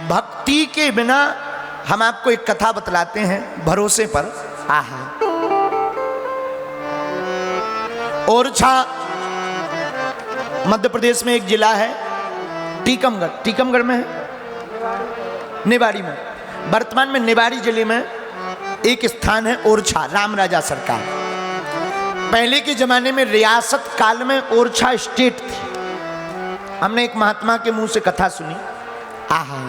भक्ति के बिना हम आपको एक कथा बतलाते हैं भरोसे पर। आहा, ओरछा मध्य प्रदेश में एक जिला है, टीकमगढ़, टीकमगढ़ में है, निवाड़ी में। वर्तमान में निवाड़ी जिले में एक स्थान है ओरछा, राम राजा सरकार। पहले के जमाने में रियासत काल में ओरछा स्टेट थी। हमने एक महात्मा के मुंह से कथा सुनी। आहा,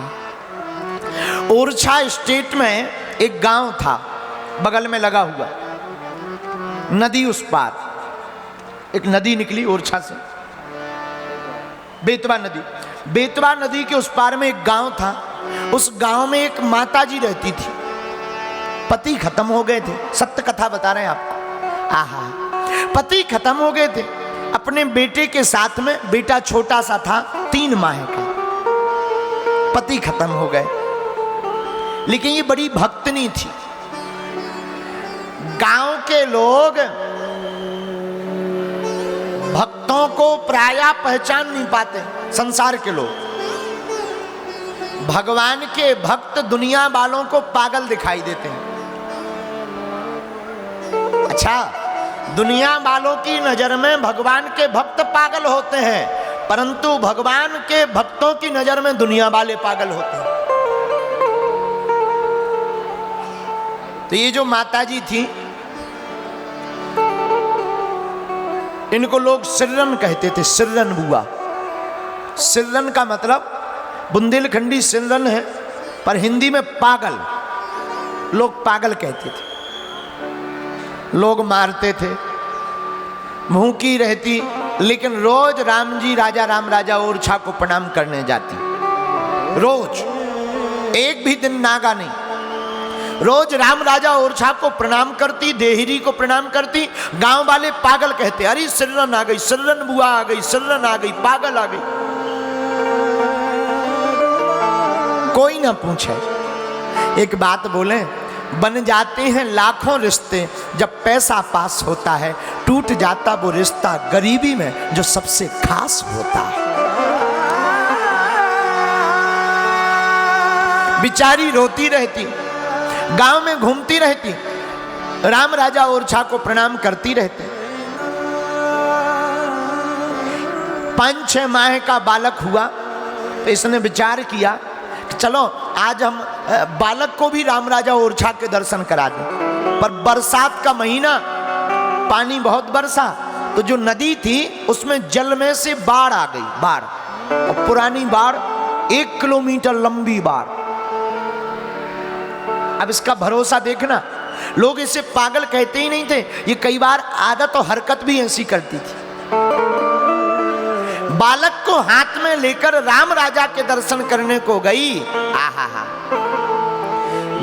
ओरछा स्टेट में एक गांव था, बगल में लगा हुआ नदी, उस पार एक नदी निकली ओरछा से, बेतवा नदी। बेतवा नदी के उस पार में एक गांव था। उस गांव में एक माताजी रहती थी, पति खत्म हो गए थे। सत्य कथा बता रहे हैं आपको। आहा, पति खत्म हो गए थे। अपने बेटे के साथ में, बेटा छोटा सा था, 3 माह का, पति खत्म हो गए। लेकिन ये बड़ी भक्तनी थी। गांव के लोग भक्तों को प्रायः पहचान नहीं पाते। संसार के लोग भगवान के भक्त दुनिया वालों को पागल दिखाई देते हैं। अच्छा, दुनिया वालों की नजर में भगवान के भक्त पागल होते हैं, परंतु भगवान के भक्तों की नजर में दुनिया वाले पागल होते हैं। तो ये जो माताजी थी, इनको लोग सिर्रन कहते थे, सिर्रन बुआ। सिर्रन का मतलब बुंदेलखंडी सिर्रन है, पर हिंदी में पागल, लोग पागल कहते थे। लोग मारते थे, भूखी रहती, लेकिन रोज राम जी राजा, राम राजा ओरछा को प्रणाम करने जाती। रोज, एक भी दिन नागा नहीं। रोज राम राजा ओरछा को प्रणाम करती, देहरी को प्रणाम करती। गांव वाले पागल कहते, अरे सिर्रन आ गई, सिर्रन बुआ आ गई, सिर्रन आ गई, पागल आ गई। कोई ना पूछे। एक बात बोले, बन जाते हैं लाखों रिश्ते, जब पैसा पास होता है टूट जाता वो रिश्ता गरीबी में जो सबसे खास होता है। बिचारी रोती रहती, गांव में घूमती रहती, राम राजा ओरछा को प्रणाम करती रहती। 5-6 माह का बालक हुआ तो इसने विचार किया कि चलो आज हम बालक को भी राम राजा ओरछा के दर्शन करा दें। पर बरसात का महीना, पानी बहुत बरसा, तो जो नदी थी उसमें जल में से बाढ़ आ गई, बाढ़, और पुरानी बाढ़, 1 किलोमीटर लंबी बाढ़। अब इसका भरोसा देखना, लोग इसे पागल कहते ही नहीं थे, ये कई बार आदत और हरकत भी ऐसी करती थी। बालक को हाथ में लेकर राम राजा के दर्शन करने को गई। आहा हा,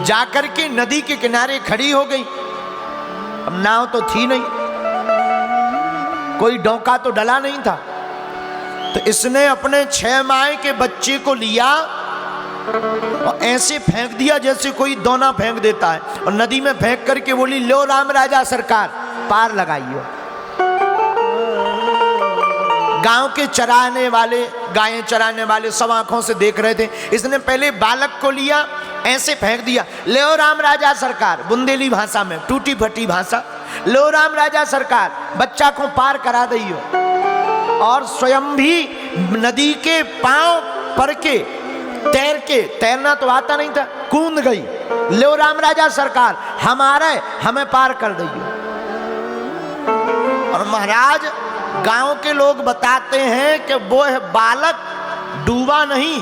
जाकर के नदी के किनारे खड़ी हो गई। अब नाव तो थी नहीं, कोई डोंका तो डला नहीं था, तो इसने अपने 6 माह के बच्चे को लिया और ऐसे फेंक दिया जैसे कोई दोना फेंक देता है, और नदी में फेंक करके बोली, लो राम राजा सरकार, पार लगाइयो। गांव के चराने वाले, गायें चराने वाले सब आंखों से देख रहे थे। इसने पहले बालक को लिया, ऐसे फेंक दिया, लो राम राजा सरकार, बुंदेली भाषा में, टूटी फटी भाषा, लो राम राजा सरकार, बच्चा को पार करा दियो। और स्वयं भी नदी के पांव पर के तैर के, तैरना तो आता नहीं था, कूद गई, लो राम राजा सरकार, हमारे, हमें पार कर दियो। और महाराज, गांव के लोग बताते हैं कि वो बालक डूबा नहीं,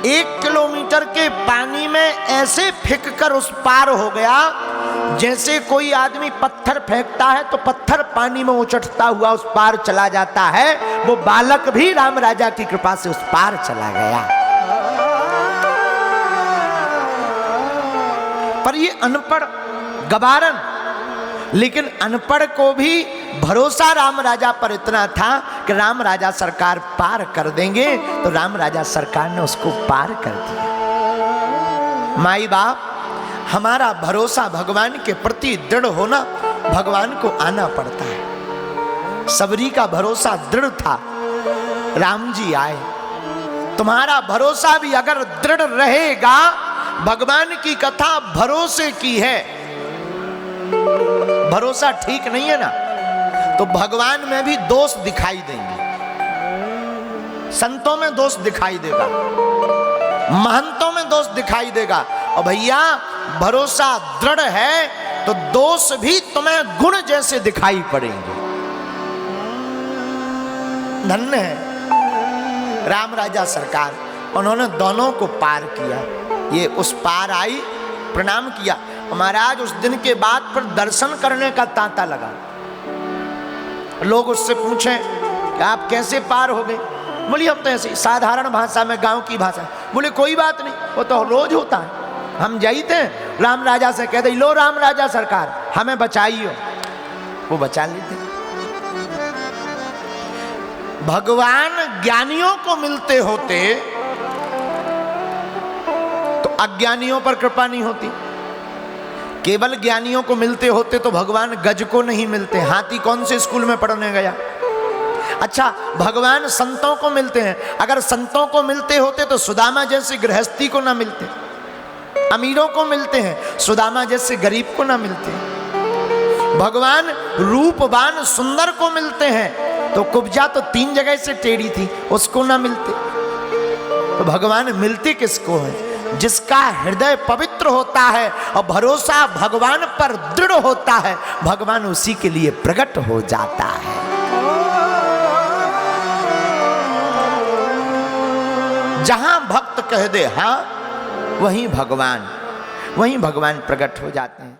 1 किलोमीटर के पानी में ऐसे फेंक कर उस पार हो गया जैसे कोई आदमी पत्थर फेंकता है तो पत्थर पानी में उचटता हुआ उस पार चला जाता है। वो बालक भी राम राजा की कृपा से उस पार चला गया। पर ये अनपढ़ गवारन, लेकिन अनपढ़ को भी भरोसा राम राजा पर इतना था कि राम राजा सरकार पार कर देंगे, तो राम राजा सरकार ने उसको पार कर दिया। माई बाप, हमारा भरोसा भगवान के प्रति दृढ़ होना, भगवान को आना पड़ता है। सबरी का भरोसा दृढ़ था, राम जी आए तुम्हारा भरोसा भी अगर दृढ़ रहेगा, भगवान की कथा भरोसे की है, भरोसा ठीक नहीं है ना, तो भगवान में भी दोष दिखाई देंगे, संतों में दोष दिखाई देगा, महंतों में दोष दिखाई देगा। और भैया भरोसा दृढ़ है तो दोष भी तुम्हें गुण जैसे दिखाई पड़ेंगे। धन्य है राम राजा सरकार, उन्होंने दोनों को पार किया। ये उस पार आई, प्रणाम किया। महाराज उस दिन के बाद फिर दर्शन करने का तांता लगा। लोग उससे पूछे कि आप कैसे पार हो गए? बोली हम तो ऐसे साधारण भाषा में, गांव की भाषा। बोले कोई बात नहीं, वो तो रोज होता है। हम जाते राम राजा से कहते लो राम राजा सरकार हमें बचाइयो, वो बचा लेते। भगवान ज्ञानियों को मिलते होते तो अज्ञानियों पर कृपा नहीं होती। केवल ज्ञानियों को मिलते होते तो भगवान गज को नहीं मिलते। हाथी कौन से स्कूल में पढ़ने गया? अच्छा, भगवान संतों को मिलते हैं। अगर संतों को मिलते होते तो सुदामा जैसे गृहस्थी को ना मिलते। अमीरों को मिलते हैं, सुदामा जैसे गरीब को ना मिलते। भगवान रूपवान सुंदर को मिलते हैं तो कुब्जा तो 3 जगह से टेढ़ी थी, उसको ना मिलते। तो भगवान मिलते किसको है? जिसका हृदय पवित्र होता है और भरोसा भगवान पर दृढ़ होता है, भगवान उसी के लिए प्रकट हो जाता है। जहां भक्त कह दे हाँ, वहीं भगवान प्रकट हो जाते हैं।